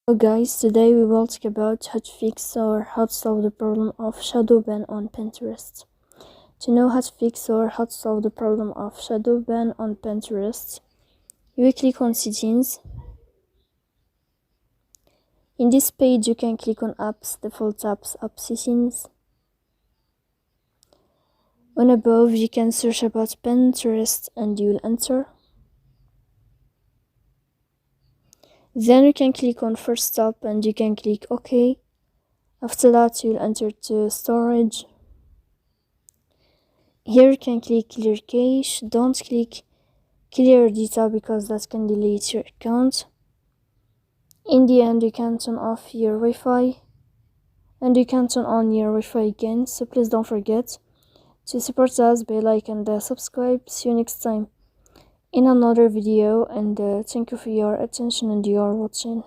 Hello guys, today we will talk about how to fix or how to solve the problem of Shadowban on Pinterest. To know how to fix or how to solve the problem of Shadowban on Pinterest, you will click on settings. In this page you can click on apps, default apps, app settings. On above you can search about Pinterest and you will enter. Then you can click on first stop and you can click OK. After that you'll enter to storage. Here you can click clear cache. Don't click clear data because that can delete your account. In the end you can turn off your Wi-Fi and you can turn on your Wi-Fi again, so please don't forget to support us by like and subscribe. See you next time in another video, and thank you for your attention and your watching.